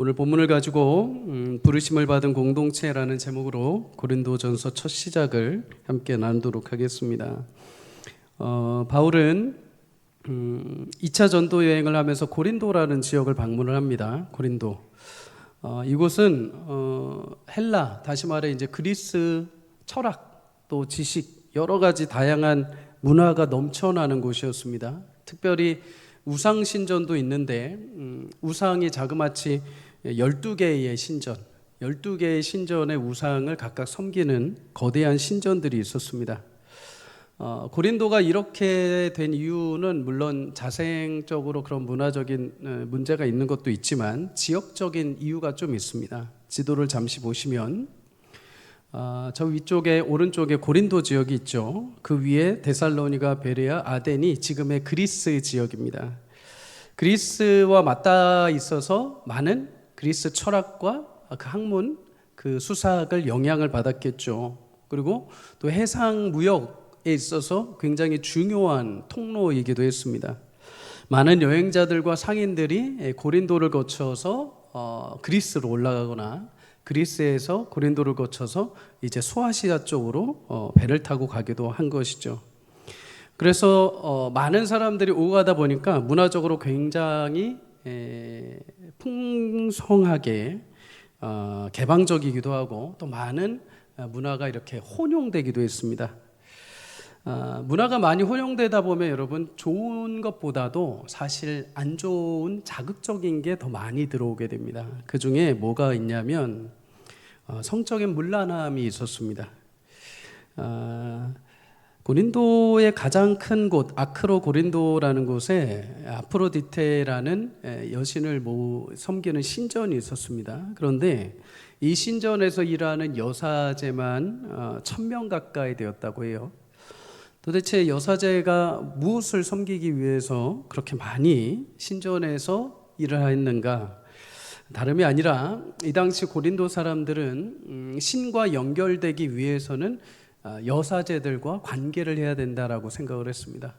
오늘 본문을 가지고 부르심을 받은 공동체라는 제목으로 고린도전서 첫 시작을 함께 나누도록 하겠습니다. 바울은 2차 전도 여행을 하면서 고린도라는 지역을 방문을 합니다. 고린도. 이곳은 헬라, 다시 말해 이제 그리스 철학 또 지식 여러 가지 다양한 문화가 넘쳐나는 곳이었습니다. 특별히 우상 신전도 있는데 우상이 자그마치 12개의 신전, 12개의 신전의 우상을 각각 섬기는 거대한 신전들이 있었습니다. 고린도가 이렇게 된 이유는 물론 자생적으로 그런 문화적인 문제가 있는 것도 있지만 지역적인 이유가 좀 있습니다. 지도를 잠시 보시면 저 위쪽에 오른쪽에 고린도 지역이 있죠. 그 위에 데살로니가, 베레아, 아덴이 지금의 그리스 지역입니다. 그리스와 맞닿아 있어서 많은 그리스 철학과 그 학문, 그 수사학을 영향을 받았겠죠. 그리고 또 해상 무역에 있어서 굉장히 중요한 통로이기도 했습니다. 많은 여행자들과 상인들이 고린도를 거쳐서 그리스로 올라가거나 그리스에서 고린도를 거쳐서 이제 소아시아 쪽으로 배를 타고 가기도 한 것이죠. 그래서 많은 사람들이 오고 가다 보니까 문화적으로 굉장히 풍성하게 개방적이기도 하고 또 많은 문화가 이렇게 혼용되기도 했습니다. 문화가 많이 혼용되다 보면 여러분 좋은 것보다도 사실 안 좋은 자극적인 게 더 많이 들어오게 됩니다. 그 중에 뭐가 있냐면 성적인 문란함이 있었습니다. 고린도의 가장 큰 곳 아크로 고린도라는 곳에 아프로디테라는 여신을 섬기는 신전이 있었습니다. 그런데 이 신전에서 일하는 여사제만 1000명 가까이 되었다고 해요. 도대체 여사제가 무엇을 섬기기 위해서 그렇게 많이 신전에서 일을 했는가? 다름이 아니라 이 당시 고린도 사람들은 신과 연결되기 위해서는 여사제들과 관계를 해야 된다라고 생각을 했습니다.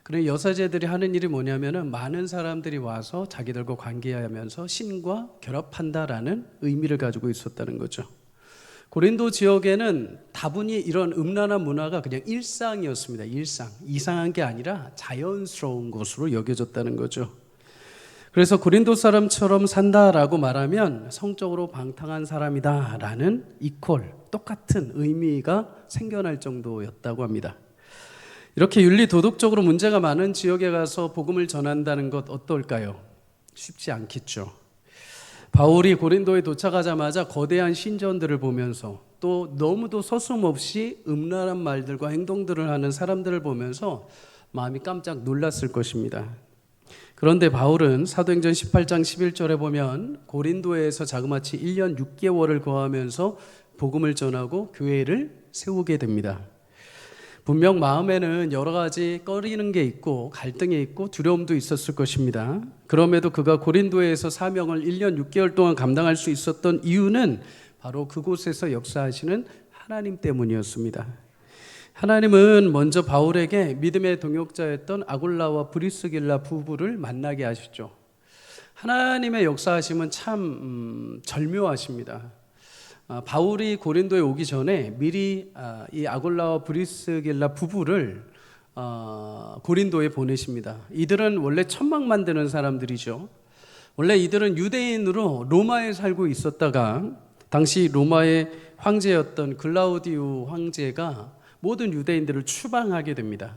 그런데 여사제들이 하는 일이 뭐냐면은 많은 사람들이 와서 자기들과 관계하면서 신과 결합한다라는 의미를 가지고 있었다는 거죠. 고린도 지역에는 다분히 이런 음란한 문화가 그냥 일상이었습니다. 일상, 이상한 게 아니라 자연스러운 것으로 여겨졌다는 거죠. 그래서 고린도 사람처럼 산다라고 말하면 성적으로 방탕한 사람이다라는 똑같은 의미가 생겨날 정도였다고 합니다. 이렇게 윤리 도덕적으로 문제가 많은 지역에 가서 복음을 전한다는 것 어떨까요? 쉽지 않겠죠. 바울이 고린도에 도착하자마자 거대한 신전들을 보면서 또 너무도 서슴없이 음란한 말들과 행동들을 하는 사람들을 보면서 마음이 깜짝 놀랐을 것입니다. 그런데 바울은 사도행전 18장 11절에 보면 고린도에서 자그마치 1년 6개월을 거하면서 복음을 전하고 교회를 세우게 됩니다. 분명 마음에는 여러 가지 꺼리는 게 있고 갈등이 있고 두려움도 있었을 것입니다. 그럼에도 그가 고린도에서 사명을 1년 6개월 동안 감당할 수 있었던 이유는 바로 그곳에서 역사하시는 하나님 때문이었습니다. 하나님은 먼저 바울에게 믿음의 동역자였던 아굴라와 브리스길라 부부를 만나게 하시죠. 하나님의 역사하심은 참 절묘하십니다. 바울이 고린도에 오기 전에 미리 이 아굴라와 브리스길라 부부를 고린도에 보내십니다. 이들은 원래 천막 만드는 사람들이죠. 원래 이들은 유대인으로 로마에 살고 있었다가 당시 로마의 황제였던 글라우디우 황제가 모든 유대인들을 추방하게 됩니다.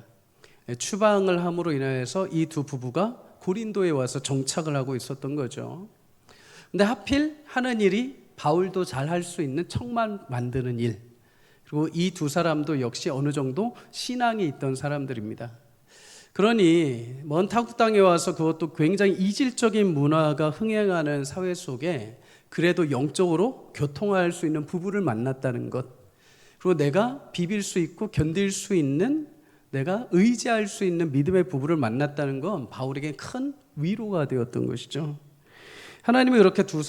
추방을 함으로 인하여서 이 두 부부가 고린도에 와서 정착을 하고 있었던 거죠. 근데 하필 하는 일이 바울도 잘 할 수 있는 청막 만드는 일, 그리고 이 두 사람도 역시 어느 정도 신앙이 있던 사람들입니다. 그러니 먼 타국 땅에 와서 그것도 굉장히 이질적인 문화가 흥행하는 사회 속에 그래도 영적으로 교통할 수 있는 부부를 만났다는 것, 그리고 내가 비빌 수 있고 견딜 수 있는, 내가 의지할 수 있는 믿음의 부부를 만났다는 건 바울에게 큰 위로가 되었던 것이죠. 하나님이 그렇게 두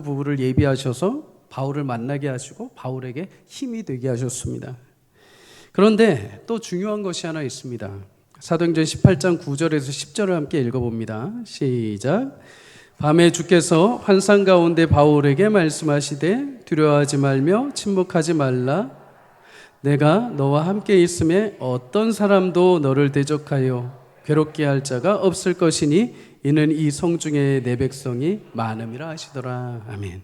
부부를 예비하셔서 바울을 만나게 하시고 바울에게 힘이 되게 하셨습니다. 그런데 또 중요한 것이 하나 있습니다. 사도행전 18장 9절에서 10절을 함께 읽어봅니다. 시작. 밤에 주께서 환상 가운데 바울에게 말씀하시되 두려워하지 말며 침묵하지 말라. 내가 너와 함께 있음에 어떤 사람도 너를 대적하여 괴롭게 할 자가 없을 것이니 이는 이 성중에 내 백성이 많음이라 하시더라. 아멘.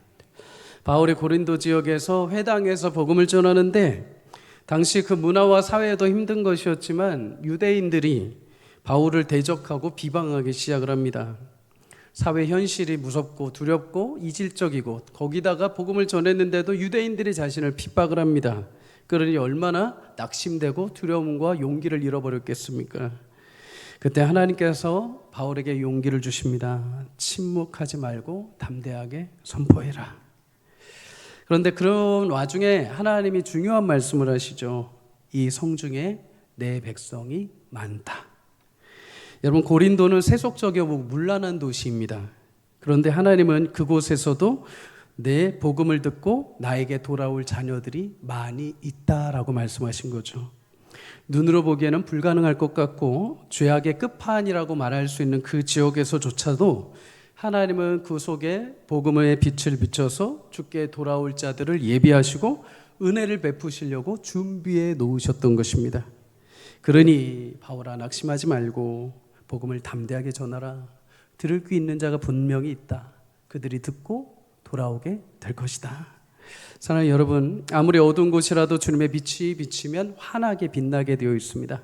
바울이 고린도 지역에서 회당에서 복음을 전하는데 당시 그 문화와 사회도 힘든 것이었지만 유대인들이 바울을 대적하고 비방하기 시작을 합니다. 사회 현실이 무섭고 두렵고 이질적이고 거기다가 복음을 전했는데도 유대인들이 자신을 핍박을 합니다. 그러니 얼마나 낙심되고 두려움과 용기를 잃어버렸겠습니까? 그때 하나님께서 바울에게 용기를 주십니다. 침묵하지 말고 담대하게 선포해라. 그런데 그런 와중에 하나님이 중요한 말씀을 하시죠. 이 성중에 내 백성이 많다. 여러분, 고린도는 세속적이고 문란한 도시입니다. 그런데 하나님은 그곳에서도 내 복음을 듣고 나에게 돌아올 자녀들이 많이 있다라고 말씀하신 거죠. 눈으로 보기에는 불가능할 것 같고 죄악의 끝판이라고 말할 수 있는 그 지역에서조차도 하나님은 그 속에 복음의 빛을 비춰서 주께 돌아올 자들을 예비하시고 은혜를 베푸시려고 준비해 놓으셨던 것입니다. 그러니 바울아, 낙심하지 말고 복음을 담대하게 전하라. 들을 귀 있는 자가 분명히 있다. 그들이 듣고 돌아오게 될 것이다. 사랑하는 여러분, 아무리 어두운 곳이라도 주님의 빛이 비치면 환하게 빛나게 되어 있습니다.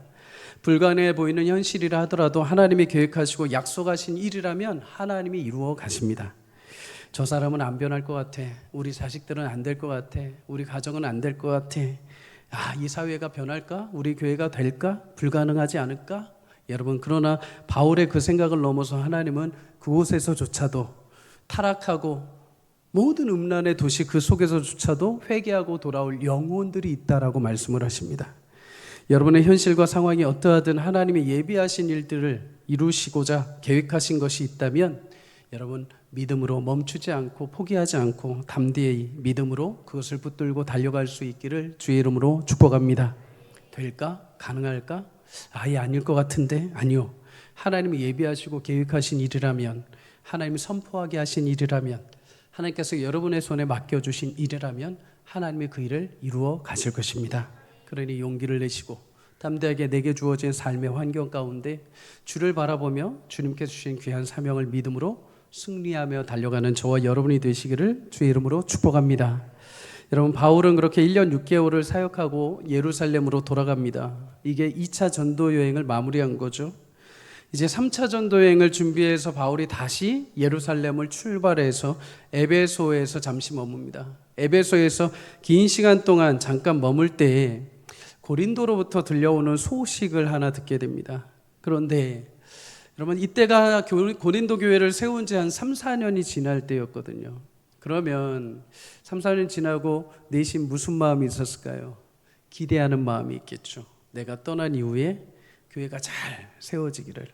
불가능해 보이는 현실이라 하더라도 하나님이 계획하시고 약속하신 일이라면 하나님이 이루어 가십니다. 저 사람은 안 변할 것 같아. 우리 자식들은 안 될 것 같아. 우리 가정은 안 될 것 같아. 이 사회가 변할까? 우리 교회가 될까? 불가능하지 않을까? 여러분, 그러나 바울의 그 생각을 넘어서 하나님은 그곳에서조차도 타락하고 모든 음란의 도시 그 속에서조차도 회개하고 돌아올 영혼들이 있다라고 말씀을 하십니다. 여러분의 현실과 상황이 어떠하든 하나님이 예비하신 일들을 이루시고자 계획하신 것이 있다면 여러분, 믿음으로 멈추지 않고 포기하지 않고 담대히 믿음으로 그것을 붙들고 달려갈 수 있기를 주의 이름으로 축복합니다. 될까? 가능할까? 아예 아닐 것 같은데? 아니요. 하나님이 예비하시고 계획하신 일이라면, 하나님이 선포하게 하신 일이라면, 하나님께서 여러분의 손에 맡겨주신 일이라면 하나님이 그 일을 이루어 가실 것입니다. 그러니 용기를 내시고 담대하게 내게 주어진 삶의 환경 가운데 주를 바라보며 주님께서 주신 귀한 사명을 믿음으로 승리하며 달려가는 저와 여러분이 되시기를 주의 이름으로 축복합니다. 여러분, 바울은 그렇게 1년 6개월을 사역하고 예루살렘으로 돌아갑니다. 이게 2차 전도 여행을 마무리한 거죠. 이제 3차 전도 여행을 준비해서 바울이 다시 예루살렘을 출발해서 에베소에서 잠시 머뭅니다. 에베소에서 긴 시간 동안 잠깐 머물 때에 고린도로부터 들려오는 소식을 하나 듣게 됩니다. 그런데 여러분, 이때가 고린도 교회를 세운 지 한 3, 4년이 지날 때였거든요. 그러면 3, 4년 지나고 내심 무슨 마음이 있었을까요? 기대하는 마음이 있겠죠. 내가 떠난 이후에 교회가 잘 세워지기를.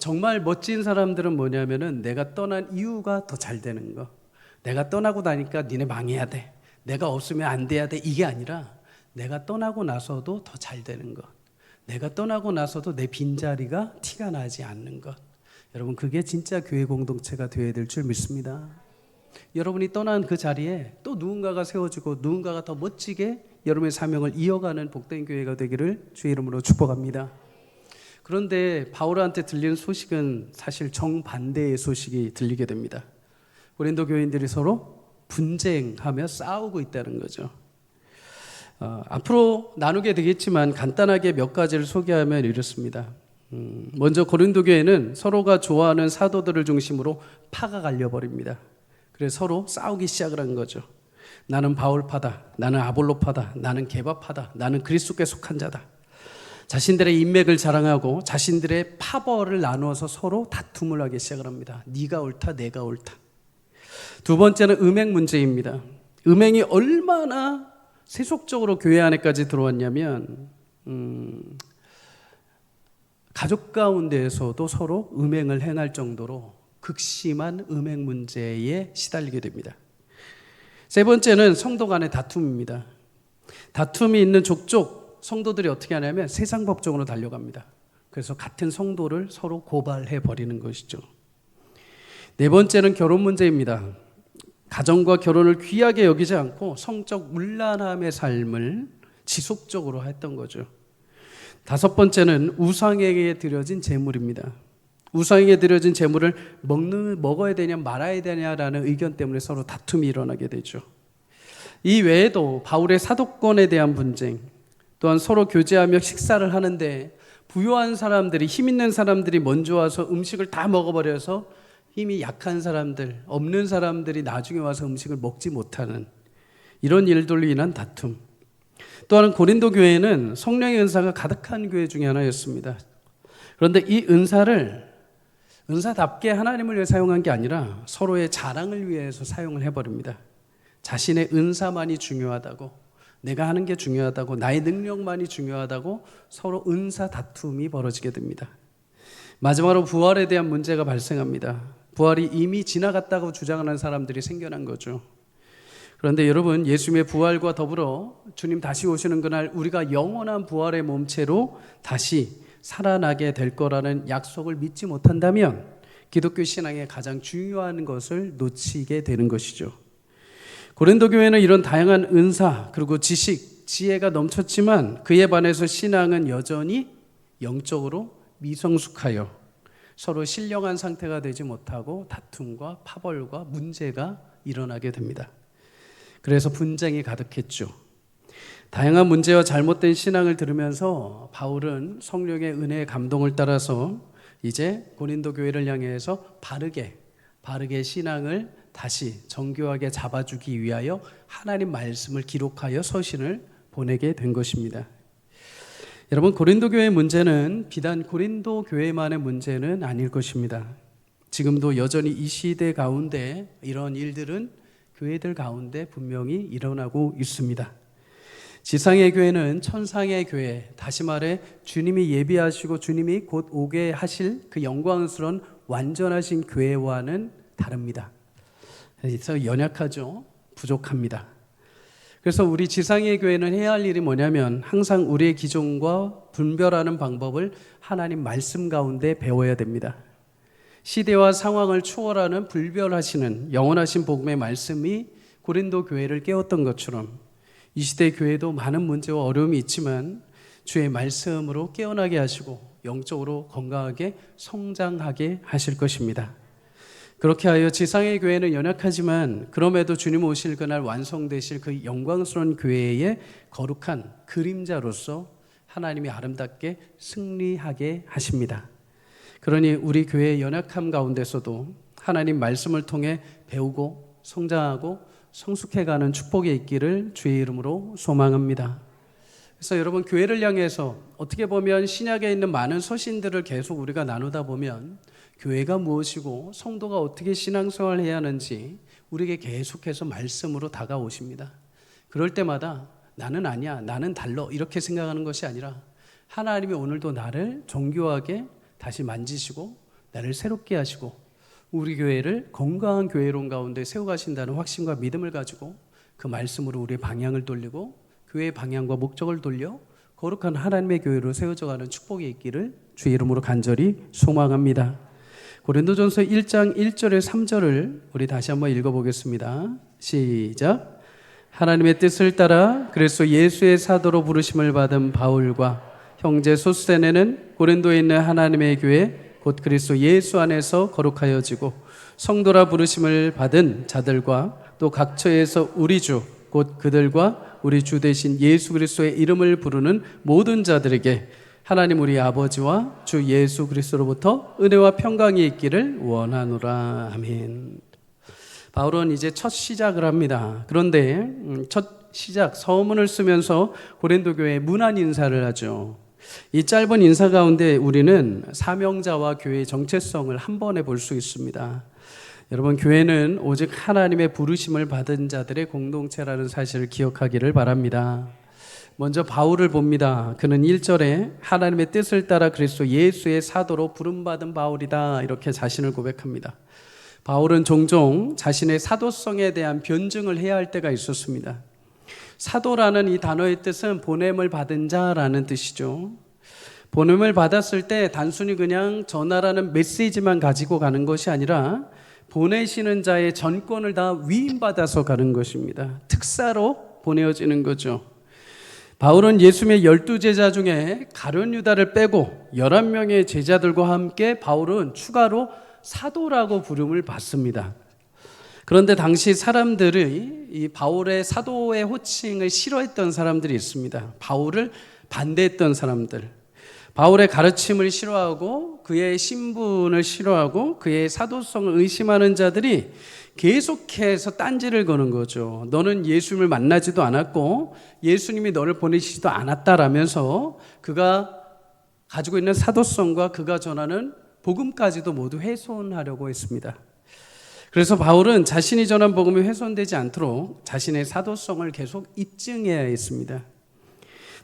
정말 멋진 사람들은 뭐냐면은 내가 떠난 이유가 더 잘 되는 거. 내가 떠나고 나니까 니네 망해야 돼. 내가 없으면 안 돼야 돼. 이게 아니라 내가 떠나고 나서도 더 잘 되는 것. 내가 떠나고 나서도 내 빈자리가 티가 나지 않는 것. 여러분, 그게 진짜 교회 공동체가 되어야 될 줄 믿습니다. 여러분이 떠난 그 자리에 또 누군가가 세워지고 누군가가 더 멋지게 여러분의 사명을 이어가는 복된 교회가 되기를 주의 이름으로 축복합니다. 그런데 바울한테 들리는 소식은 사실 정반대의 소식이 들리게 됩니다. 고린도 교인들이 서로 분쟁하며 싸우고 있다는 거죠. 앞으로 나누게 되겠지만 간단하게 몇 가지를 소개하면 이렇습니다. 먼저 고린도 교회는 서로가 좋아하는 사도들을 중심으로 파가 갈려버립니다. 그래서 서로 싸우기 시작을 한 거죠. 나는 바울파다, 나는 아볼로파다, 나는 게바파다, 나는 그리스도께 속한 자다. 자신들의 인맥을 자랑하고 자신들의 파벌을 나누어서 서로 다툼을 하기 시작을 합니다. 네가 옳다, 내가 옳다. 두 번째는 음행 문제입니다. 음행이 얼마나 세속적으로 교회 안에까지 들어왔냐면 가족 가운데에서도 서로 음행을 행할 정도로 극심한 음행 문제에 시달리게 됩니다. 세 번째는 성도 간의 다툼입니다. 다툼이 있는 족족 성도들이 어떻게 하냐면 세상 법정으로 달려갑니다. 그래서 같은 성도를 서로 고발해 버리는 것이죠. 네 번째는 결혼 문제입니다. 가정과 결혼을 귀하게 여기지 않고 성적 문란함의 삶을 지속적으로 했던 거죠. 다섯 번째는 우상에게 드려진 제물입니다. 우상에게 드려진 제물을 먹어야 되냐 말아야 되냐라는 의견 때문에 서로 다툼이 일어나게 되죠. 이 외에도 바울의 사도권에 대한 분쟁, 또한 서로 교제하며 식사를 하는데 부유한 사람들이, 힘 있는 사람들이 먼저 와서 음식을 다 먹어버려서 힘이 약한 사람들, 없는 사람들이 나중에 와서 음식을 먹지 못하는 이런 일들로 인한 다툼. 또한 고린도 교회는 성령의 은사가 가득한 교회 중에 하나였습니다. 그런데 이 은사답게 하나님을 위해 사용한 게 아니라 서로의 자랑을 위해서 사용을 해버립니다. 자신의 은사만이 중요하다고, 내가 하는 게 중요하다고, 나의 능력만이 중요하다고 서로 은사 다툼이 벌어지게 됩니다. 마지막으로 부활에 대한 문제가 발생합니다. 부활이 이미 지나갔다고 주장하는 사람들이 생겨난 거죠. 그런데 여러분, 예수님의 부활과 더불어 주님 다시 오시는 그날 우리가 영원한 부활의 몸체로 다시 살아나게 될 거라는 약속을 믿지 못한다면 기독교 신앙의 가장 중요한 것을 놓치게 되는 것이죠. 고린도 교회는 이런 다양한 은사 그리고 지식, 지혜가 넘쳤지만 그에 반해서 신앙은 여전히 영적으로 미성숙하여 서로 신령한 상태가 되지 못하고 다툼과 파벌과 문제가 일어나게 됩니다. 그래서 분쟁이 가득했죠. 다양한 문제와 잘못된 신앙을 들으면서 바울은 성령의 은혜의 감동을 따라서 이제 고린도 교회를 향해서 바르게 신앙을 다시 정교하게 잡아주기 위하여 하나님 말씀을 기록하여 서신을 보내게 된 것입니다. 여러분, 고린도 교회의 문제는 비단 고린도 교회만의 문제는 아닐 것입니다. 지금도 여전히 이 시대 가운데 이런 일들은 교회들 가운데 분명히 일어나고 있습니다. 지상의 교회는 천상의 교회, 다시 말해 주님이 예비하시고 주님이 곧 오게 하실 그 영광스러운 완전하신 교회와는 다릅니다. 그래서 연약하죠. 부족합니다. 그래서 우리 지상의 교회는 해야 할 일이 뭐냐면 항상 우리의 기존과 분별하는 방법을 하나님 말씀 가운데 배워야 됩니다. 시대와 상황을 초월하는 불별하시는 영원하신 복음의 말씀이 고린도 교회를 깨웠던 것처럼 이 시대 교회도 많은 문제와 어려움이 있지만 주의 말씀으로 깨어나게 하시고 영적으로 건강하게 성장하게 하실 것입니다. 그렇게 하여 지상의 교회는 연약하지만 그럼에도 주님 오실 그날 완성되실 그 영광스러운 교회의 거룩한 그림자로서 하나님이 아름답게 승리하게 하십니다. 그러니 우리 교회의 연약함 가운데서도 하나님 말씀을 통해 배우고 성장하고 성숙해가는 축복이 있기를 주의 이름으로 소망합니다. 그래서 여러분, 교회를 향해서 어떻게 보면 신약에 있는 많은 서신들을 계속 우리가 나누다 보면 교회가 무엇이고 성도가 어떻게 신앙생활을 해야 하는지 우리에게 계속해서 말씀으로 다가오십니다. 그럴 때마다 나는 아니야, 나는 달라 이렇게 생각하는 것이 아니라 하나님이 오늘도 나를 정교하게 다시 만지시고 나를 새롭게 하시고 우리 교회를 건강한 교회론 가운데 세워가신다는 확신과 믿음을 가지고 그 말씀으로 우리의 방향을 돌리고 교회의 방향과 목적을 돌려 거룩한 하나님의 교회로 세워져가는 축복이 있기를 주의 이름으로 간절히 소망합니다. 고린도전서 1장 1절에 3절을 우리 다시 한번 읽어보겠습니다. 시작. 하나님의 뜻을 따라 그리스도 예수의 사도로 부르심을 받은 바울과 형제 소스데네는 고린도에 있는 하나님의 교회 곧 그리스도 예수 안에서 거룩하여지고 성도라 부르심을 받은 자들과 또 각처에서 우리 주 곧 그들과 우리 주 되신 예수 그리스도의 이름을 부르는 모든 자들에게 하나님 우리 아버지와 주 예수 그리스도로부터 은혜와 평강이 있기를 원하노라. 아멘. 바울은 이제 첫 시작을 합니다. 그런데 첫 시작 서문을 쓰면서 고린도 교회에 문안 인사를 하죠. 이 짧은 인사 가운데 우리는 사명자와 교회의 정체성을 한 번에 볼 수 있습니다. 여러분, 교회는 오직 하나님의 부르심을 받은 자들의 공동체라는 사실을 기억하기를 바랍니다. 먼저 바울을 봅니다. 그는 1절에 하나님의 뜻을 따라 그리스도 예수의 사도로 부름받은 바울이다 이렇게 자신을 고백합니다. 바울은 종종 자신의 사도성에 대한 변증을 해야 할 때가 있었습니다. 사도라는 이 단어의 뜻은 보냄을 받은 자라는 뜻이죠. 보냄을 받았을 때 단순히 그냥 전하라는 메시지만 가지고 가는 것이 아니라 보내시는 자의 전권을 다 위임받아서 가는 것입니다. 특사로 보내어지는 거죠. 바울은 예수님의 12제자 중에 가룟 유다를 빼고 11명의 제자들과 함께 바울은 추가로 사도라고 부름을 받습니다. 그런데 당시 사람들이 이 바울의 사도의 호칭을 싫어했던 사람들이 있습니다. 바울을 반대했던 사람들, 바울의 가르침을 싫어하고 그의 신분을 싫어하고 그의 사도성을 의심하는 자들이 계속해서 딴지를 거는 거죠. 너는 예수님을 만나지도 않았고 예수님이 너를 보내시지도 않았다라면서 그가 가지고 있는 사도성과 그가 전하는 복음까지도 모두 훼손하려고 했습니다. 그래서 바울은 자신이 전한 복음이 훼손되지 않도록 자신의 사도성을 계속 입증해야 했습니다.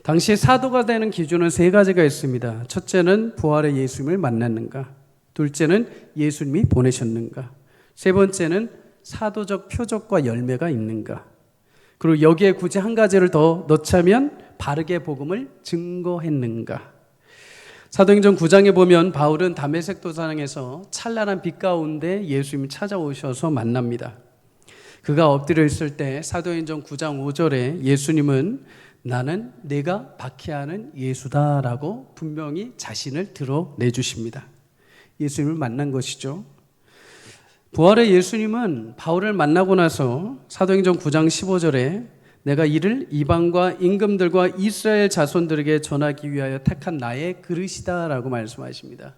당시 사도가 되는 기준은 3가지가 있습니다. 첫째는 부활의 예수님을 만났는가, 둘째는 예수님이 보내셨는가, 세 번째는 사도적 표적과 열매가 있는가. 그리고 여기에 굳이 한 가지를 더 넣자면 바르게 복음을 증거했는가. 사도행전 9장에 보면 바울은 다메섹 도상에서 찬란한 빛 가운데 예수님이 찾아오셔서 만납니다. 그가 엎드려 있을 때 사도행전 9장 5절에 예수님은 나는 내가 박해하는 예수다라고 분명히 자신을 드러내주십니다. 예수님을 만난 것이죠. 부활의 예수님은 바울을 만나고 나서 사도행전 9장 15절에 내가 이를 이방과 임금들과 이스라엘 자손들에게 전하기 위하여 택한 나의 그릇이다라고 말씀하십니다.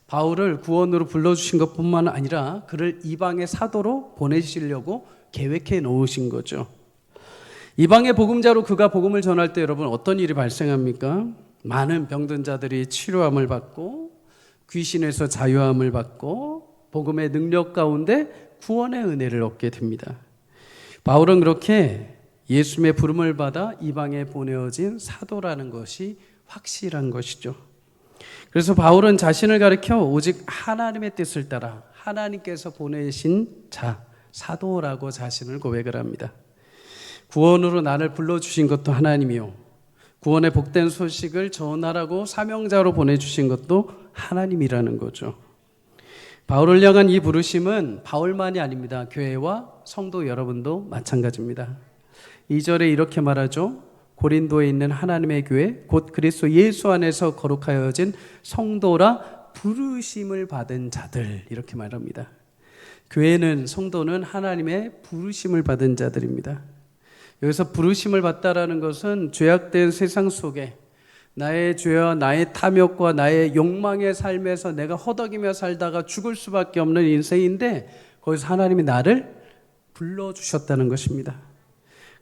바울을 구원으로 불러주신 것뿐만 아니라 그를 이방의 사도로 보내시려고 계획해 놓으신 거죠. 이방의 복음자로 그가 복음을 전할 때 여러분 어떤 일이 발생합니까? 많은 병든 자들이 치료함을 받고 귀신에서 자유함을 받고 복음의 능력 가운데 구원의 은혜를 얻게 됩니다. 바울은 그렇게 예수님의 부름을 받아 이방에 보내어진 사도라는 것이 확실한 것이죠. 그래서 바울은 자신을 가리켜 오직 하나님의 뜻을 따라 하나님께서 보내신 자, 사도라고 자신을 고백을 합니다. 구원으로 나를 불러주신 것도 하나님이요, 구원의 복된 소식을 전하라고 사명자로 보내주신 것도 하나님이라는 거죠. 바울을 향한 이 부르심은 바울만이 아닙니다. 교회와 성도 여러분도 마찬가지입니다. 2절에 이렇게 말하죠. 고린도에 있는 하나님의 교회 곧 그리스도 예수 안에서 거룩하여진 성도라 부르심을 받은 자들, 이렇게 말합니다. 교회는, 성도는 하나님의 부르심을 받은 자들입니다. 여기서 부르심을 받다라는 것은 죄악된 세상 속에 나의 죄와 나의 탐욕과 나의 욕망의 삶에서 내가 허덕이며 살다가 죽을 수밖에 없는 인생인데 거기서 하나님이 나를 불러주셨다는 것입니다.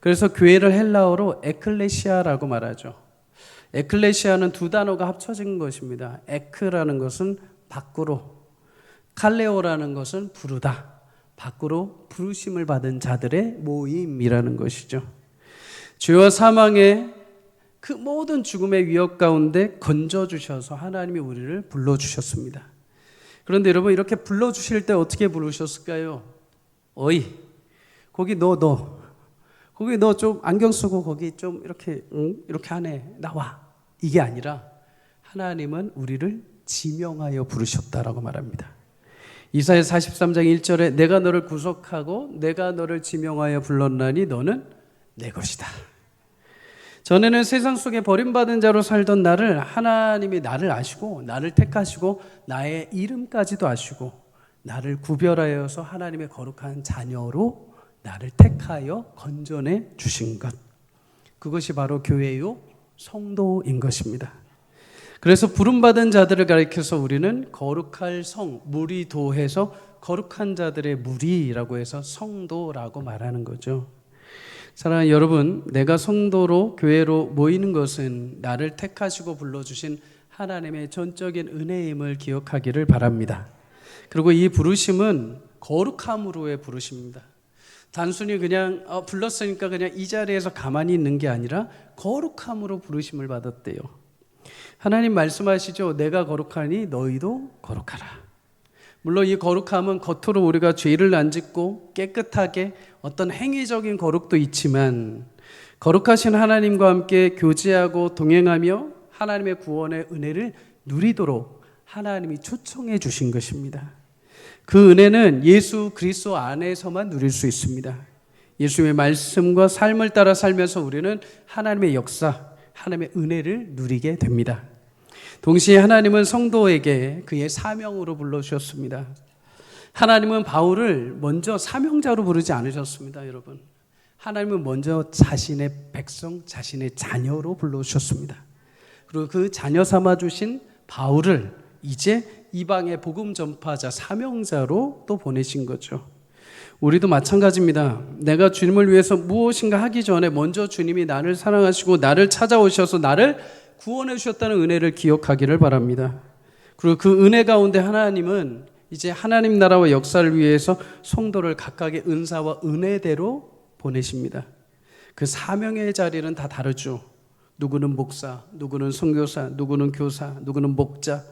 그래서 교회를 헬라어로 에클레시아라고 말하죠. 에클레시아는 2 단어가 합쳐진 것입니다. 에크라는 것은 밖으로, 칼레오라는 것은 부르다, 밖으로 부르심을 받은 자들의 모임이라는 것이죠. 죄와 사망의 그 모든 죽음의 위협 가운데 건져주셔서 하나님이 우리를 불러주셨습니다. 그런데 여러분, 이렇게 불러주실 때 어떻게 부르셨을까요? 어이, 거기 거기 너 좀 안경 쓰고 거기 좀 이렇게 이렇게 하네, 나와. 이게 아니라 하나님은 우리를 지명하여 부르셨다라고 말합니다. 이사야 43장 1절에 내가 너를 구속하고 내가 너를 지명하여 불렀나니 너는 내 것이다. 전에는 세상 속에 버림받은 자로 살던 나를 하나님이 나를 아시고 나를 택하시고 나의 이름까지도 아시고 나를 구별하여서 하나님의 거룩한 자녀로 나를 택하여 건져내 주신 것, 그것이 바로 교회요 성도인 것입니다. 그래서 부름받은 자들을 가리켜서 우리는 거룩할 성, 무리도해서 거룩한 자들의 무리라고 해서 성도라고 말하는 거죠. 사랑하는 여러분, 내가 성도로 교회로 모이는 것은 나를 택하시고 불러주신 하나님의 전적인 은혜임을 기억하기를 바랍니다. 그리고 이 부르심은 거룩함으로의 부르심입니다. 단순히 그냥 불렀으니까 그냥 이 자리에서 가만히 있는 게 아니라 거룩함으로 부르심을 받았대요. 하나님 말씀하시죠. 내가 거룩하니 너희도 거룩하라. 물론 이 거룩함은 겉으로 우리가 죄를 안 짓고 깨끗하게 어떤 행위적인 거룩도 있지만 거룩하신 하나님과 함께 교제하고 동행하며 하나님의 구원의 은혜를 누리도록 하나님이 초청해 주신 것입니다. 그 은혜는 예수 그리스도 안에서만 누릴 수 있습니다. 예수의 말씀과 삶을 따라 살면서 우리는 하나님의 역사, 하나님의 은혜를 누리게 됩니다. 동시에 하나님은 성도에게 그의 사명으로 불러주셨습니다. 하나님은 바울을 먼저 사명자로 부르지 않으셨습니다, 여러분. 하나님은 먼저 자신의 백성, 자신의 자녀로 불러주셨습니다. 그리고 그 자녀 삼아주신 바울을 이제 이방의 복음 전파자, 사명자로 또 보내신 거죠. 우리도 마찬가지입니다. 내가 주님을 위해서 무엇인가 하기 전에 먼저 주님이 나를 사랑하시고 나를 찾아오셔서 나를 구원해 주셨다는 은혜를 기억하기를 바랍니다. 그리고 그 은혜 가운데 하나님은 이제 하나님 나라와 역사를 위해서 성도를 각각의 은사와 은혜대로 보내십니다. 그 사명의 자리는 다 다르죠. 누구는 목사, 누구는 선교사, 누구는 교사, 누구는 목자,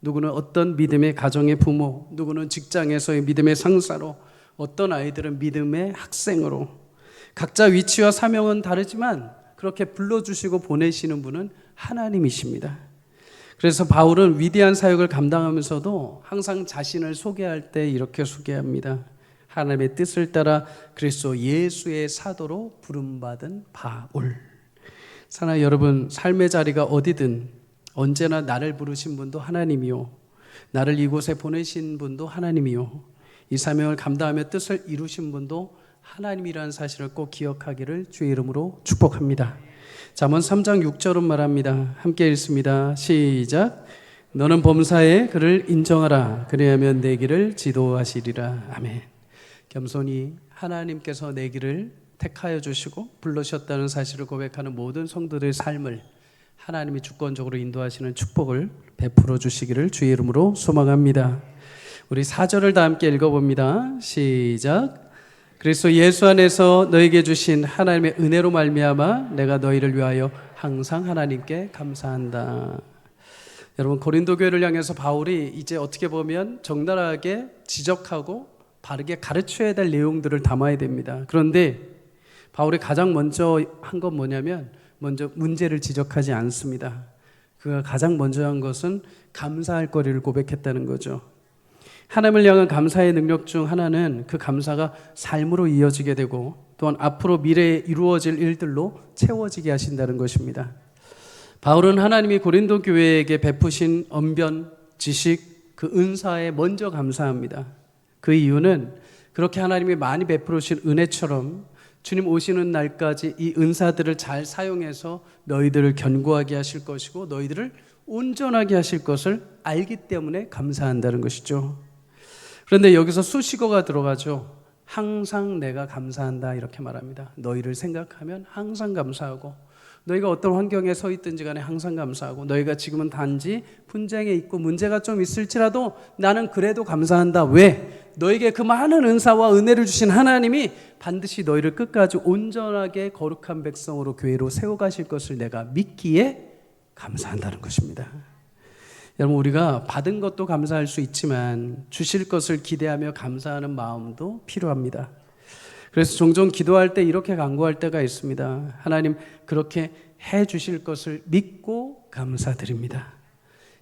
누구는 어떤 믿음의 가정의 부모, 누구는 직장에서의 믿음의 상사로, 어떤 아이들은 믿음의 학생으로, 각자 위치와 사명은 다르지만 그렇게 불러주시고 보내시는 분은 하나님이십니다. 그래서 바울은 위대한 사역을 감당하면서도 항상 자신을 소개할 때 이렇게 소개합니다. 하나님의 뜻을 따라 그리스도 예수의 사도로 부름받은 바울. 사랑하는 여러분, 삶의 자리가 어디든 언제나 나를 부르신 분도 하나님이요, 나를 이곳에 보내신 분도 하나님이요, 이 사명을 감당하며 뜻을 이루신 분도 하나님이라는 사실을 꼭 기억하기를 주의 이름으로 축복합니다. 잠언 3장 6절은 말합니다. 함께 읽습니다. 시작. 너는 범사에 그를 인정하라. 그리하면 내 길을 지도하시리라. 아멘. 겸손히 하나님께서 내 길을 택하여 주시고 불러주셨다는 사실을 고백하는 모든 성도들의 삶을 하나님이 주권적으로 인도하시는 축복을 베풀어 주시기를 주의 이름으로 소망합니다. 우리 4절을 다 함께 읽어봅니다. 시작. 그리스도 예수 안에서 너에게 주신 하나님의 은혜로 말미암아 내가 너희를 위하여 항상 하나님께 감사한다. 여러분, 고린도 교회를 향해서 바울이 이제 어떻게 보면 적나라하게 지적하고 바르게 가르쳐야 될 내용들을 담아야 됩니다. 그런데 바울이 가장 먼저 한 건 뭐냐면 먼저 문제를 지적하지 않습니다. 그가 가장 먼저 한 것은 감사할 거리를 고백했다는 거죠. 하나님을 향한 감사의 능력 중 하나는 그 감사가 삶으로 이어지게 되고 또한 앞으로 미래에 이루어질 일들로 채워지게 하신다는 것입니다. 바울은 하나님이 고린도 교회에게 베푸신 언변, 지식, 그 은사에 먼저 감사합니다. 그 이유는 그렇게 하나님이 많이 베풀어 주신 은혜처럼 주님 오시는 날까지 이 은사들을 잘 사용해서 너희들을 견고하게 하실 것이고 너희들을 온전하게 하실 것을 알기 때문에 감사한다는 것이죠. 그런데 여기서 수식어가 들어가죠. 항상 내가 감사한다 이렇게 말합니다. 너희를 생각하면 항상 감사하고, 너희가 어떤 환경에 서 있든지 간에 항상 감사하고, 너희가 지금은 단지 분쟁에 있고 문제가 좀 있을지라도 나는 그래도 감사한다. 왜? 너에게 그 많은 은사와 은혜를 주신 하나님이 반드시 너희를 끝까지 온전하게 거룩한 백성으로 교회로 세워가실 것을 내가 믿기에 감사한다는 것입니다. 여러분, 우리가 받은 것도 감사할 수 있지만 주실 것을 기대하며 감사하는 마음도 필요합니다. 그래서 종종 기도할 때 이렇게 간구할 때가 있습니다. 하나님, 그렇게 해 주실 것을 믿고 감사드립니다.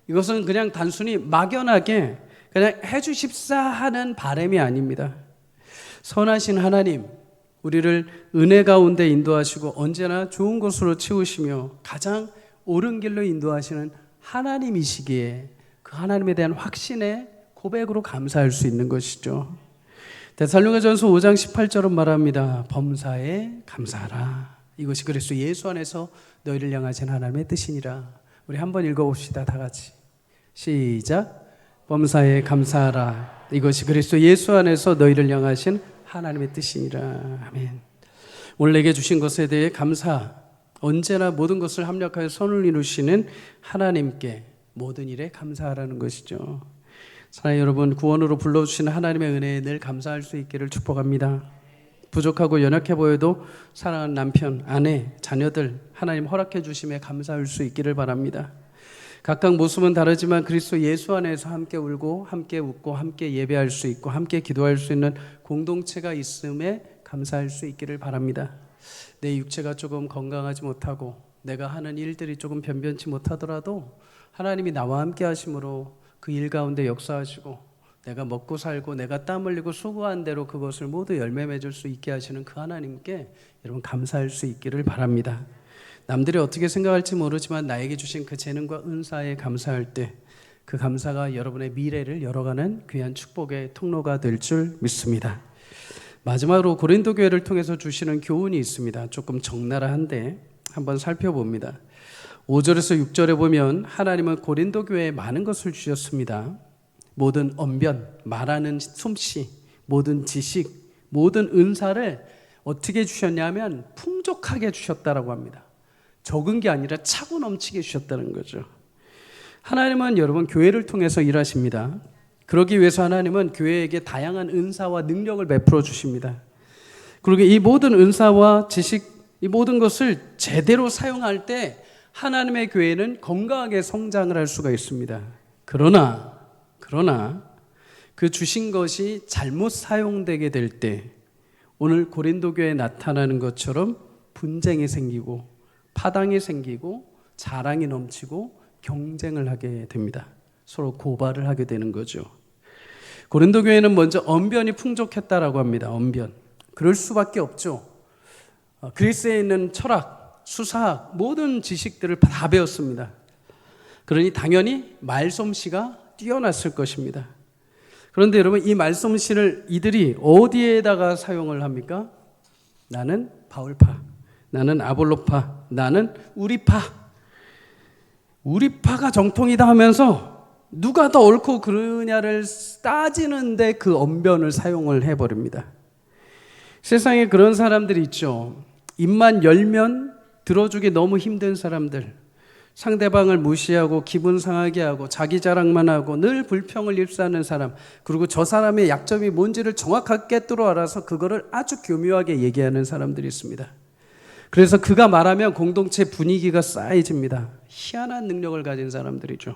이것은 그냥 단순히 막연하게 그냥 해 주십사 하는 바람이 아닙니다. 선하신 하나님, 우리를 은혜 가운데 인도하시고 언제나 좋은 곳으로 채우시며 가장 옳은 길로 인도하시는 하나님이시기에 그 하나님에 대한 확신의 고백으로 감사할 수 있는 것이죠. 데살로니가전서 5장 18절은 말합니다. 범사에 감사하라. 이것이 그리스도 예수 안에서 너희를 향하신 하나님의 뜻이니라. 우리 한번 읽어봅시다. 다 같이 시작. 범사에 감사하라. 이것이 그리스도 예수 안에서 너희를 향하신 하나님의 뜻이니라. 아멘. 오늘 내게 주신 것에 대해 감사, 언제나 모든 것을 합력하여 선을 이루시는 하나님께 모든 일에 감사하라는 것이죠. 사랑하는 여러분, 구원으로 불러주시는 하나님의 은혜에 늘 감사할 수 있기를 축복합니다. 부족하고 연약해 보여도 사랑하는 남편, 아내, 자녀들 하나님 허락해 주심에 감사할 수 있기를 바랍니다. 각각 모습은 다르지만 그리스도 예수 안에서 함께 울고 함께 웃고 함께 예배할 수 있고 함께 기도할 수 있는 공동체가 있음에 감사할 수 있기를 바랍니다. 내 육체가 조금 건강하지 못하고 내가 하는 일들이 조금 변변치 못하더라도 하나님이 나와 함께 하심으로 그 일 가운데 역사하시고 내가 먹고 살고 내가 땀 흘리고 수고한 대로 그것을 모두 열매 맺을 수 있게 하시는 그 하나님께 여러분 감사할 수 있기를 바랍니다. 남들이 어떻게 생각할지 모르지만 나에게 주신 그 재능과 은사에 감사할 때 그 감사가 여러분의 미래를 열어가는 귀한 축복의 통로가 될 줄 믿습니다. 마지막으로 고린도 교회를 통해서 주시는 교훈이 있습니다. 조금 적나라한데 한번 살펴봅니다. 5절에서 6절에 보면 하나님은 고린도 교회에 많은 것을 주셨습니다. 모든 언변, 말하는 솜씨, 모든 지식, 모든 은사를 어떻게 주셨냐면 풍족하게 주셨다라고 합니다. 적은 게 아니라 차고 넘치게 주셨다는 거죠. 하나님은 여러분 교회를 통해서 일하십니다. 그러기 위해서 하나님은 교회에게 다양한 은사와 능력을 베풀어 주십니다. 그리고 이 모든 은사와 지식, 이 모든 것을 제대로 사용할 때 하나님의 교회는 건강하게 성장을 할 수가 있습니다. 그러나 그 주신 것이 잘못 사용되게 될 때 오늘 고린도 교회에 나타나는 것처럼 분쟁이 생기고 파당이 생기고 자랑이 넘치고 경쟁을 하게 됩니다. 서로 고발을 하게 되는 거죠. 고린도 교회는 먼저 언변이 풍족했다라고 합니다. 언변. 그럴 수밖에 없죠. 그리스에 있는 철학, 수사학, 모든 지식들을 다 배웠습니다. 그러니 당연히 말솜씨가 뛰어났을 것입니다. 그런데 여러분 이 말솜씨를 이들이 어디에다가 사용을 합니까? 나는 바울파, 나는 아볼로파, 나는 우리파. 우리파가 정통이다 하면서 누가 더 옳고 그르냐를 따지는데 그 언변을 사용을 해버립니다. 세상에 그런 사람들이 있죠. 입만 열면 들어주기 너무 힘든 사람들, 상대방을 무시하고 기분 상하게 하고 자기 자랑만 하고 늘 불평을 입사하는 사람, 그리고 저 사람의 약점이 뭔지를 정확하게 뚫어 알아서 그거를 아주 교묘하게 얘기하는 사람들이 있습니다. 그래서 그가 말하면 공동체 분위기가 싸해집니다. 희한한 능력을 가진 사람들이죠.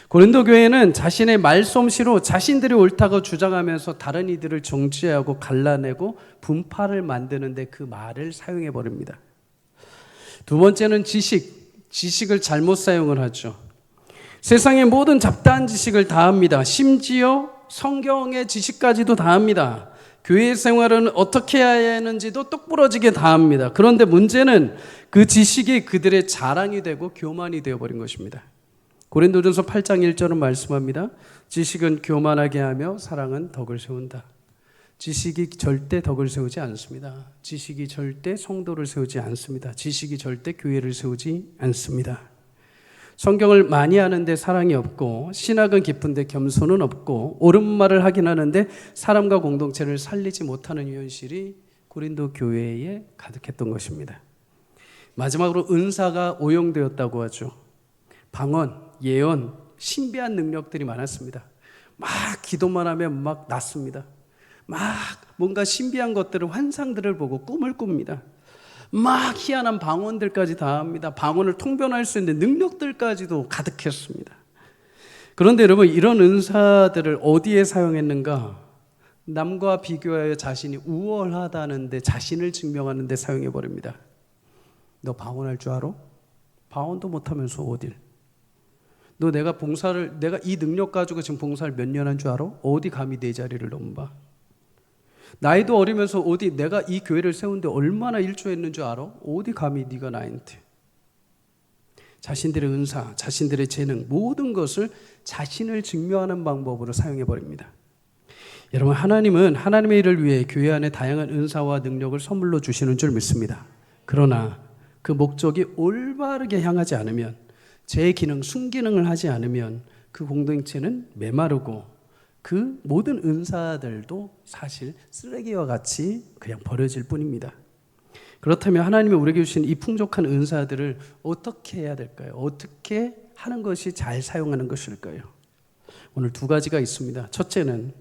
고린도 교회는 자신의 말솜씨로 자신들이 옳다고 주장하면서 다른 이들을 정죄하고 갈라내고 분파를 만드는데 그 말을 사용해 버립니다. 두 번째는 지식을 잘못 사용을 하죠. 세상의 모든 잡다한 지식을 다 합니다. 심지어 성경의 지식까지도 다 합니다. 교회 생활은 어떻게 해야 하는지도 똑부러지게 다 합니다. 그런데 문제는 그 지식이 그들의 자랑이 되고 교만이 되어버린 것입니다. 고린도전서 8장 1절은 말씀합니다. 지식은 교만하게 하며 사랑은 덕을 세운다. 지식이 절대 덕을 세우지 않습니다. 지식이 절대 성도를 세우지 않습니다. 지식이 절대 교회를 세우지 않습니다. 성경을 많이 하는데 사랑이 없고 신학은 깊은데 겸손은 없고 옳은 말을 하긴 하는데 사람과 공동체를 살리지 못하는 현실이 고린도 교회에 가득했던 것입니다. 마지막으로 은사가 오용되었다고 하죠. 방언, 예언, 신비한 능력들이 많았습니다. 막 기도만 하면 막 낫습니다. 막 뭔가 신비한 것들을, 환상들을 보고 꿈을 꿉니다. 막 희한한 방언들까지 다 합니다. 방언을 통변할 수 있는 능력들까지도 가득했습니다. 그런데 여러분 이런 은사들을 어디에 사용했는가? 남과 비교하여 자신이 우월하다는데 자신을 증명하는 데 사용해버립니다. 너 방언할 줄 알아? 방언도 못하면서 어딜? 너 내가 이 능력 가지고 지금 봉사를 몇 년 한 줄 알아? 어디 감히 내 자리를 넘봐? 나이도 어리면서 어디 내가 이 교회를 세운데 얼마나 일조했는 줄 알아? 어디 감히 네가 나한테? 자신들의 은사, 자신들의 재능, 모든 것을 자신을 증명하는 방법으로 사용해버립니다. 여러분 하나님은 하나님의 일을 위해 교회 안에 다양한 은사와 능력을 선물로 주시는 줄 믿습니다. 그러나 그 목적이 올바르게 향하지 않으면, 제 기능, 순기능을 하지 않으면 그 공동체는 메마르고 그 모든 은사들도 사실 쓰레기와 같이 그냥 버려질 뿐입니다. 그렇다면 하나님이 우리에게 주신 이 풍족한 은사들을 어떻게 해야 될까요? 어떻게 하는 것이 잘 사용하는 것일까요? 오늘 두 가지가 있습니다. 첫째는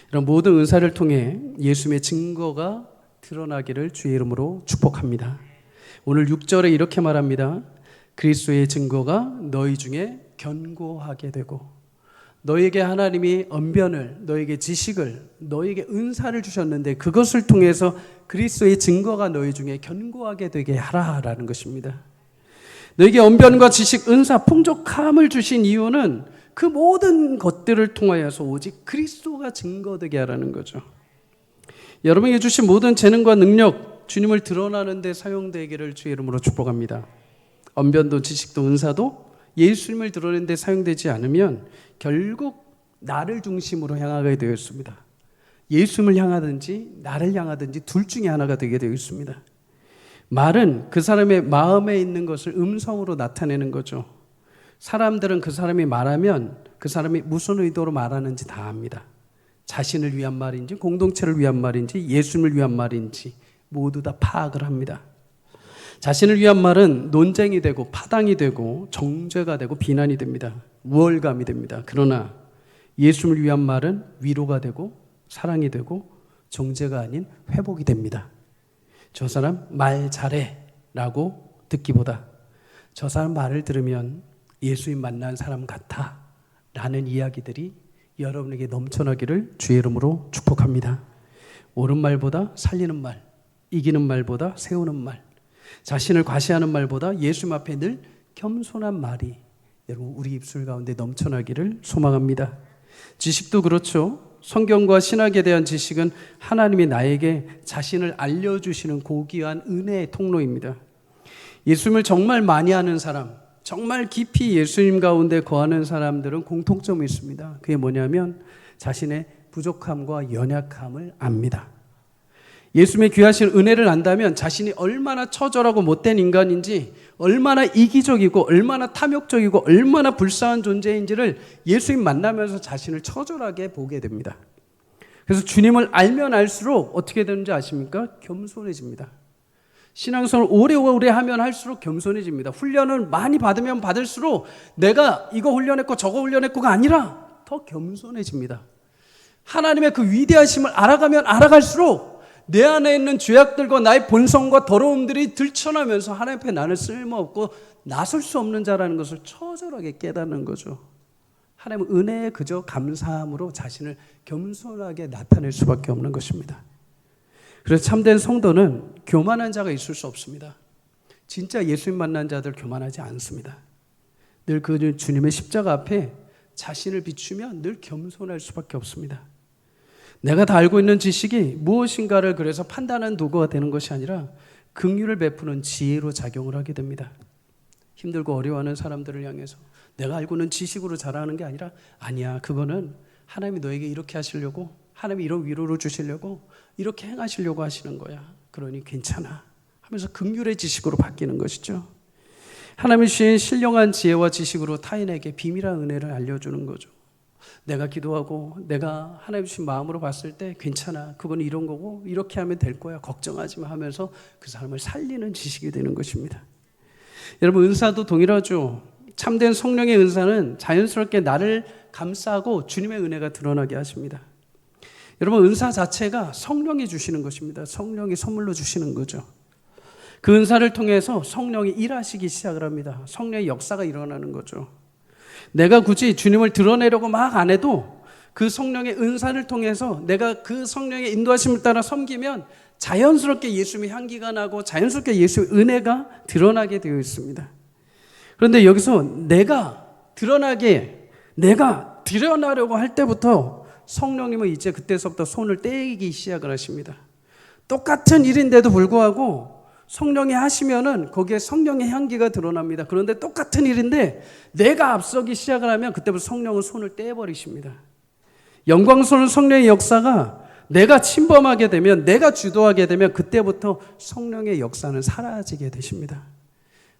이런 모든 은사를 통해 예수님의 증거가 드러나기를 주의 이름으로 축복합니다. 오늘 6절에 이렇게 말합니다. 그리스도의 증거가 너희 중에 견고하게 되고, 너에게 하나님이 언변을, 너에게 지식을, 너에게 은사를 주셨는데 그것을 통해서 그리스도의 증거가 너희 중에 견고하게 되게 하라라는 것입니다. 너에게 언변과 지식, 은사, 풍족함을 주신 이유는 그 모든 것들을 통하여서 오직 그리스도가 증거되게 하라는 거죠. 여러분에게 주신 모든 재능과 능력 주님을 드러나는 데 사용되기를 주의 이름으로 축복합니다. 언변도 지식도 은사도 예수님을 드러내는 데 사용되지 않으면 결국 나를 중심으로 향하게 되어 있습니다. 예수님을 향하든지 나를 향하든지 둘 중에 하나가 되게 되어 있습니다. 말은 그 사람의 마음에 있는 것을 음성으로 나타내는 거죠. 사람들은 그 사람이 말하면 그 사람이 무슨 의도로 말하는지 다 압니다. 자신을 위한 말인지 공동체를 위한 말인지 예수님을 위한 말인지 모두 다 파악을 합니다. 자신을 위한 말은 논쟁이 되고 파당이 되고 정죄가 되고 비난이 됩니다. 우월감이 됩니다. 그러나 예수님을 위한 말은 위로가 되고 사랑이 되고 정죄가 아닌 회복이 됩니다. 저 사람 말 잘해 라고 듣기보다 저 사람 말을 들으면 예수님 만난 사람 같아 라는 이야기들이 여러분에게 넘쳐나기를 주의 이름으로 축복합니다. 옳은 말보다 살리는 말, 이기는 말보다 세우는 말, 자신을 과시하는 말보다 예수님 앞에 늘 겸손한 말이 여러분 우리 입술 가운데 넘쳐나기를 소망합니다. 지식도 그렇죠. 성경과 신학에 대한 지식은 하나님이 나에게 자신을 알려주시는 고귀한 은혜의 통로입니다. 예수님을 정말 많이 아는 사람, 정말 깊이 예수님 가운데 거하는 사람들은 공통점이 있습니다. 그게 뭐냐면 자신의 부족함과 연약함을 압니다. 예수님의 귀하신 은혜를 안다면 자신이 얼마나 처절하고 못된 인간인지, 얼마나 이기적이고 얼마나 탐욕적이고 얼마나 불쌍한 존재인지를 예수님 만나면서 자신을 처절하게 보게 됩니다. 그래서 주님을 알면 알수록 어떻게 되는지 아십니까? 겸손해집니다. 신앙생활을 오래오래 하면 할수록 겸손해집니다. 훈련을 많이 받으면 받을수록 내가 이거 훈련했고 저거 훈련했고가 아니라 더 겸손해집니다. 하나님의 그 위대하심을 알아가면 알아갈수록 내 안에 있는 죄악들과 나의 본성과 더러움들이 들춰나면서 하나님 앞에 나는 쓸모없고 나설 수 없는 자라는 것을 처절하게 깨닫는 거죠. 하나님은 은혜에 그저 감사함으로 자신을 겸손하게 나타낼 수밖에 없는 것입니다. 그래서 참된 성도는 교만한 자가 있을 수 없습니다. 진짜 예수님 만난 자들 교만하지 않습니다. 늘 그 주님의 십자가 앞에 자신을 비추면 늘 겸손할 수밖에 없습니다. 내가 다 알고 있는 지식이 무엇인가를 그래서 판단하는 도구가 되는 것이 아니라 긍휼을 베푸는 지혜로 작용을 하게 됩니다. 힘들고 어려워하는 사람들을 향해서 내가 알고 있는 지식으로 자라는 게 아니라 아니야, 그거는 하나님이 너에게 이렇게 하시려고, 하나님이 이런 위로를 주시려고 이렇게 행하시려고 하시는 거야. 그러니 괜찮아 하면서 긍휼의 지식으로 바뀌는 것이죠. 하나님이 주신 신령한 지혜와 지식으로 타인에게 비밀한 은혜를 알려주는 거죠. 내가 기도하고 내가 하나님 주신 마음으로 봤을 때 괜찮아, 그건 이런 거고 이렇게 하면 될 거야, 걱정하지 마 하면서 그 사람을 살리는 지식이 되는 것입니다. 여러분, 은사도 동일하죠. 참된 성령의 은사는 자연스럽게 나를 감싸고 주님의 은혜가 드러나게 하십니다. 여러분, 은사 자체가 성령이 주시는 것입니다. 성령이 선물로 주시는 거죠. 그 은사를 통해서 성령이 일하시기 시작을 합니다. 성령의 역사가 일어나는 거죠. 내가 굳이 주님을 드러내려고 막 안 해도 그 성령의 은사를 통해서 내가 그 성령의 인도하심을 따라 섬기면 자연스럽게 예수님의 향기가 나고 자연스럽게 예수의 은혜가 드러나게 되어 있습니다. 그런데 여기서 내가 드러나려고 할 때부터 성령님은 이제 그때서부터 손을 떼기 시작을 하십니다. 똑같은 일인데도 불구하고 성령이 하시면은 거기에 성령의 향기가 드러납니다. 그런데 똑같은 일인데 내가 앞서기 시작을 하면 그때부터 성령은 손을 떼버리십니다. 영광스러운 성령의 역사가 내가 침범하게 되면, 내가 주도하게 되면 그때부터 성령의 역사는 사라지게 되십니다.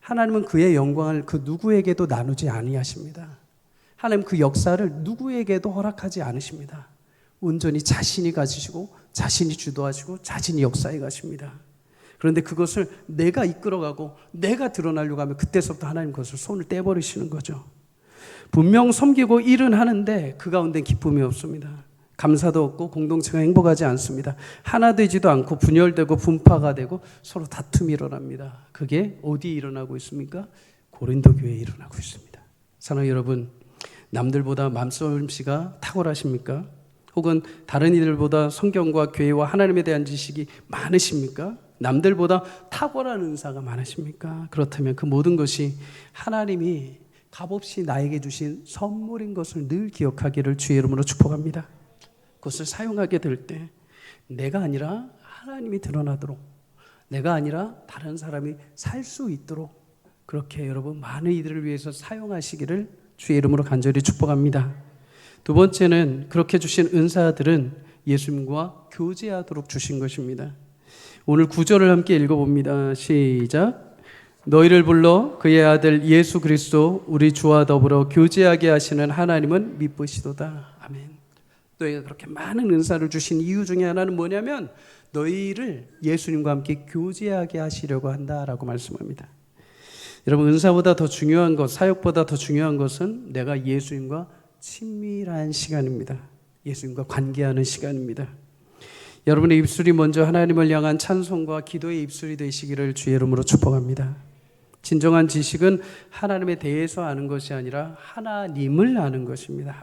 하나님은 그의 영광을 그 누구에게도 나누지 아니하십니다. 하나님 그 역사를 누구에게도 허락하지 않으십니다. 온전히 자신이 가지시고 자신이 주도하시고 자신이 역사해 가십니다. 그런데 그것을 내가 이끌어가고 내가 드러나려고 하면 그때서부터 하나님 그것을 손을 떼버리시는 거죠. 분명 섬기고 일은 하는데 그 가운데 기쁨이 없습니다. 감사도 없고 공동체가 행복하지 않습니다. 하나 되지도 않고 분열되고 분파가 되고 서로 다툼이 일어납니다. 그게 어디에 일어나고 있습니까? 고린도 교회에 일어나고 있습니다. 사랑하는 여러분, 남들보다 마음솜씨가 탁월하십니까? 혹은 다른 이들보다 성경과 교회와 하나님에 대한 지식이 많으십니까? 남들보다 탁월한 은사가 많으십니까? 그렇다면 그 모든 것이 하나님이 값없이 나에게 주신 선물인 것을 늘 기억하기를 주의 이름으로 축복합니다. 그것을 사용하게 될 때 내가 아니라 하나님이 드러나도록, 내가 아니라 다른 사람이 살 수 있도록 그렇게 여러분 많은 이들을 위해서 사용하시기를 주의 이름으로 간절히 축복합니다. 두 번째는 그렇게 주신 은사들은 예수님과 교제하도록 주신 것입니다. 오늘 9절을 함께 읽어봅니다. 시작. 너희를 불러 그의 아들 예수 그리스도 우리 주와 더불어 교제하게 하시는 하나님은 미쁘시도다. 아멘. 너희가 그렇게 많은 은사를 주신 이유 중에 하나는 뭐냐면 너희를 예수님과 함께 교제하게 하시려고 한다라고 말씀합니다. 여러분, 은사보다 더 중요한 것, 사역보다 더 중요한 것은 내가 예수님과 친밀한 시간입니다. 예수님과 관계하는 시간입니다. 여러분의 입술이 먼저 하나님을 향한 찬송과 기도의 입술이 되시기를 주의 이름으로 축복합니다. 진정한 지식은 하나님에 대해서 아는 것이 아니라 하나님을 아는 것입니다.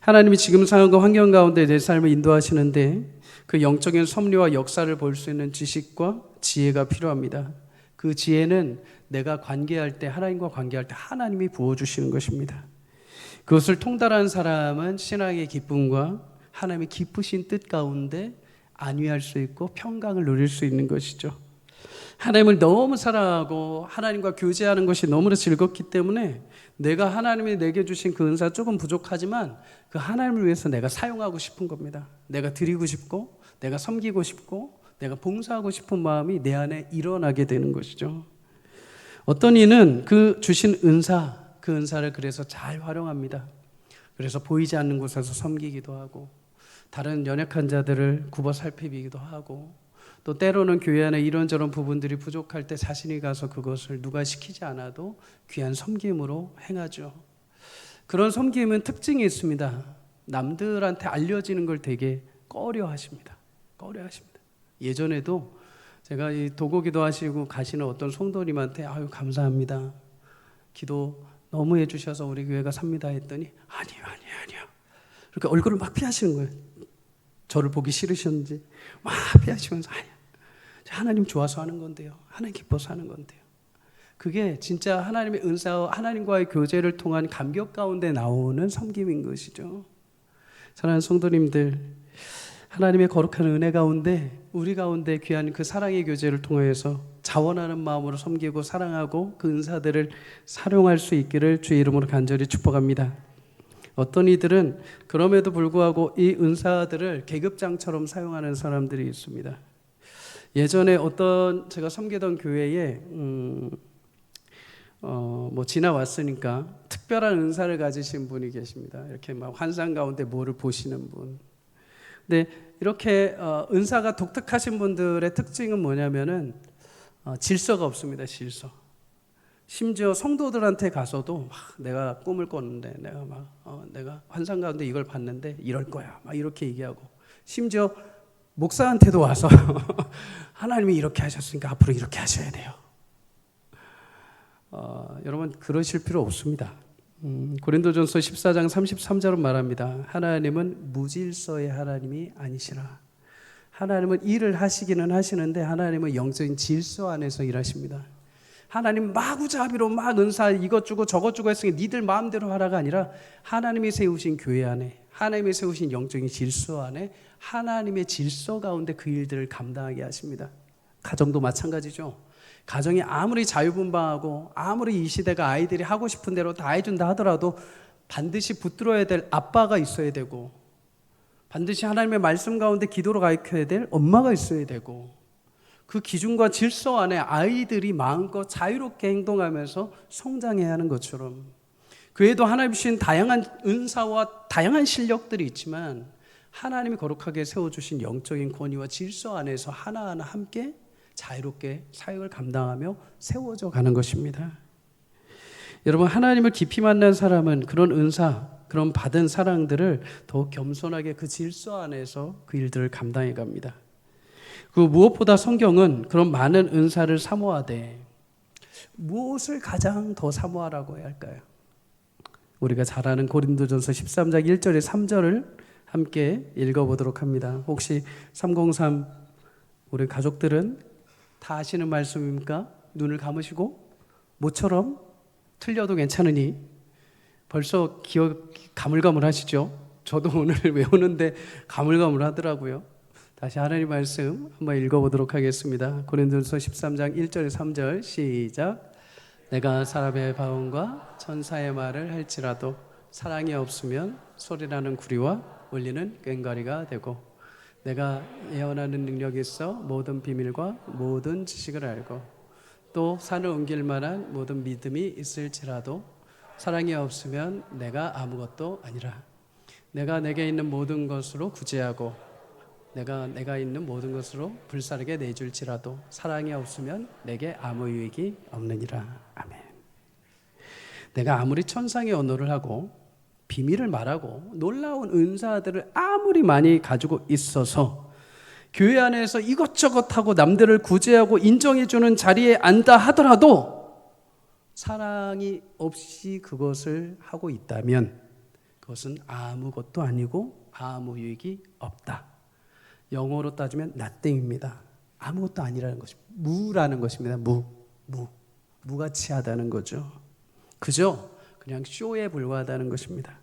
하나님이 지금 상황과 환경 가운데 내 삶을 인도하시는데 그 영적인 섭리와 역사를 볼 수 있는 지식과 지혜가 필요합니다. 그 지혜는 내가 관계할 때, 하나님과 관계할 때 하나님이 부어주시는 것입니다. 그것을 통달한 사람은 신앙의 기쁨과 하나님의 기쁘신 뜻 가운데 안위할 수 있고 평강을 누릴 수 있는 것이죠. 하나님을 너무 사랑하고 하나님과 교제하는 것이 너무나 즐겁기 때문에 내가 하나님이 내게 주신 그 은사 조금 부족하지만 그 하나님을 위해서 내가 사용하고 싶은 겁니다. 내가 드리고 싶고 내가 섬기고 싶고 내가 봉사하고 싶은 마음이 내 안에 일어나게 되는 것이죠. 어떤 이는 그 주신 은사, 그 은사를 그래서 잘 활용합니다. 그래서 보이지 않는 곳에서 섬기기도 하고 다른 연약한 자들을 굽어 살피기도 하고 또 때로는 교회 안에 이런저런 부분들이 부족할 때 자신이 가서 그것을 누가 시키지 않아도 귀한 섬김으로 행하죠. 그런 섬김은 특징이 있습니다. 남들한테 알려지는 걸 되게 꺼려하십니다. 예전에도 제가 이 도고기도 하시고 가시는 어떤 성도님한테 아유 감사합니다. 기도 너무 해주셔서 우리 교회가 삽니다 했더니 아니요. 그렇게 얼굴을 막 피하시는 거예요. 저를 보기 싫으셨는지 막 피하시면서 아니야. 하나님 좋아서 하는 건데요. 하나님 기뻐서 하는 건데요. 그게 진짜 하나님의 은사와 하나님과의 교제를 통한 감격 가운데 나오는 섬김인 것이죠. 사랑하는 성도님들, 하나님의 거룩한 은혜 가운데 우리 가운데 귀한 그 사랑의 교제를 통해서 자원하는 마음으로 섬기고 사랑하고 그 은사들을 사용할 수 있기를 주의 이름으로 간절히 축복합니다. 어떤 이들은 그럼에도 불구하고 이 은사들을 계급장처럼 사용하는 사람들이 있습니다. 예전에 어떤 제가 섬기던 교회에 지나왔으니까 특별한 은사를 가지신 분이 계십니다. 이렇게 막 환상 가운데 뭐를 보시는 분. 근데 이렇게 은사가 독특하신 분들의 특징은 뭐냐면은 질서가 없습니다. 질서. 심지어 성도들한테 가서도 내가 꿈을 꿨는데 내가 환상 가운데 이걸 봤는데 이럴 거야. 막 이렇게 얘기하고 심지어 목사한테도 와서 하나님이 이렇게 하셨으니까 앞으로 이렇게 하셔야 돼요. 여러분 그러실 필요 없습니다. 고린도전서 14장 33절은 말합니다. 하나님은 무질서의 하나님이 아니시라. 하나님은 일을 하시기는 하시는데 하나님은 영적인 질서 안에서 일하십니다. 하나님 마구잡이로 막 은사 이것 주고 저것 주고 했으니 니들 마음대로 하라가 아니라 하나님이 세우신 교회 안에 하나님이 세우신 영적인 질서 안에 하나님의 질서 가운데 그 일들을 감당하게 하십니다. 가정도 마찬가지죠. 가정이 아무리 자유분방하고 아무리 이 시대가 아이들이 하고 싶은 대로 다 해준다 하더라도 반드시 붙들어야 될 아빠가 있어야 되고 반드시 하나님의 말씀 가운데 기도로 가르쳐야 될 엄마가 있어야 되고 그 기준과 질서 안에 아이들이 마음껏 자유롭게 행동하면서 성장해야 하는 것처럼 그에도 하나님 주신 다양한 은사와 다양한 실력들이 있지만 하나님이 거룩하게 세워주신 영적인 권위와 질서 안에서 하나하나 함께 자유롭게 사역을 감당하며 세워져 가는 것입니다. 여러분 하나님을 깊이 만난 사람은 그런 은사, 그런 받은 사랑들을 더욱 겸손하게 그 질서 안에서 그 일들을 감당해 갑니다. 그 무엇보다 성경은 그런 많은 은사를 사모하되 무엇을 가장 더 사모하라고 해야 할까요? 우리가 잘 아는 고린도전서 13장 1절에 3절을 함께 읽어보도록 합니다. 혹시 303 우리 가족들은 다 아시는 말씀입니까? 눈을 감으시고 모처럼 틀려도 괜찮으니 벌써 기억 가물가물하시죠? 저도 오늘 외우는데 가물가물하더라고요. 다시 하나님 말씀 한번 읽어보도록 하겠습니다. 고린도전서 13장 1절 3절 시작. 내가 사람의 방언과 천사의 말을 할지라도 사랑이 없으면 소리나는 구리와 울리는 꽹과리가 되고, 내가 예언하는 능력이 있어 모든 비밀과 모든 지식을 알고 또 산을 옮길 만한 모든 믿음이 있을지라도 사랑이 없으면 내가 아무것도 아니라. 내가 내게 있는 모든 것으로 구제하고 내가 있는 모든 것으로 불사르게 내줄지라도 사랑이 없으면 내게 아무 유익이 없느니라. 아멘. 내가 아무리 천상의 언어를 하고 비밀을 말하고 놀라운 은사들을 아무리 많이 가지고 있어서 교회 안에서 이것저것 하고 남들을 구제하고 인정해주는 자리에 앉다 하더라도 사랑이 없이 그것을 하고 있다면 그것은 아무것도 아니고 아무 유익이 없다. 영어로 따지면 nothing입니다. 아무것도 아니라는 것입니다. 무라는 것입니다. 무가치하다는 거죠. 그저 그냥 쇼에 불과하다는 것입니다.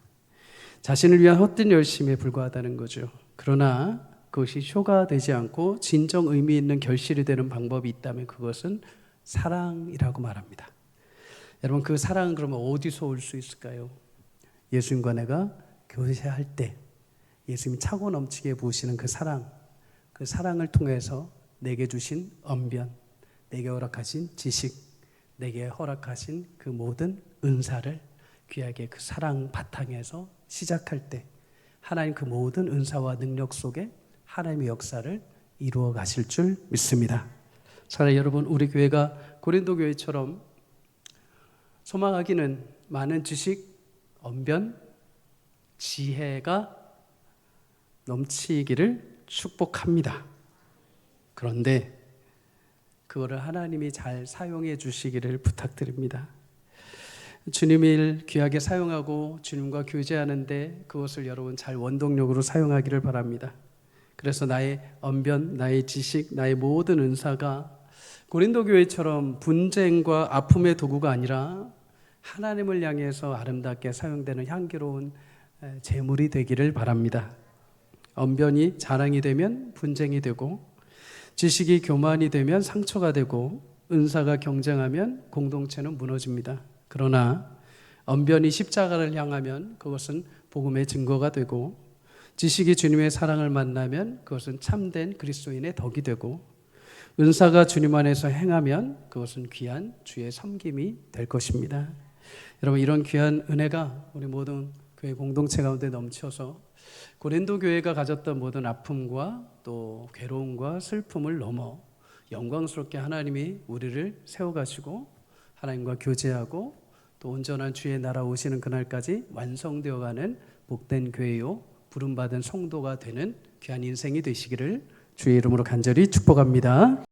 자신을 위한 헛된 열심에 불과하다는 거죠. 그러나 그것이 쇼가 되지 않고 진정 의미 있는 결실이 되는 방법이 있다면 그것은 사랑이라고 말합니다. 여러분, 그 사랑은 그러면 어디서 올 수 있을까요? 예수님과 내가 교제할 때 예수님이 차고 넘치게 부으시는 그 사랑을 통해서 내게 주신 언변, 내게 허락하신 지식, 내게 허락하신 그 모든 은사를 귀하게 그 사랑 바탕에서 시작할 때 하나님 그 모든 은사와 능력 속에 하나님의 역사를 이루어 가실 줄 믿습니다. 사랑하는 여러분, 우리 교회가 고린도 교회처럼 소망하기는 많은 지식, 언변, 지혜가 넘치기를 축복합니다. 그런데 그거를 하나님이 잘 사용해 주시기를 부탁드립니다. 주님을 귀하게 사용하고 주님과 교제하는데 그것을 여러분 잘 원동력으로 사용하기를 바랍니다. 그래서 나의 언변, 나의 지식, 나의 모든 은사가 고린도 교회처럼 분쟁과 아픔의 도구가 아니라 하나님을 향해서 아름답게 사용되는 향기로운 제물이 되기를 바랍니다. 언변이 자랑이 되면 분쟁이 되고, 지식이 교만이 되면 상처가 되고, 은사가 경쟁하면 공동체는 무너집니다. 그러나 언변이 십자가를 향하면 그것은 복음의 증거가 되고, 지식이 주님의 사랑을 만나면 그것은 참된 그리스도인의 덕이 되고, 은사가 주님 안에서 행하면 그것은 귀한 주의 섬김이 될 것입니다. 여러분, 이런 귀한 은혜가 우리 모든 교회 공동체 가운데 넘쳐서 고린도 교회가 가졌던 모든 아픔과 또 괴로움과 슬픔을 넘어 영광스럽게 하나님이 우리를 세워가시고 하나님과 교제하고 또 온전한 주의 나라 오시는 그날까지 완성되어가는 복된 교회요 부름받은 성도가 되는 귀한 인생이 되시기를 주의 이름으로 간절히 축복합니다.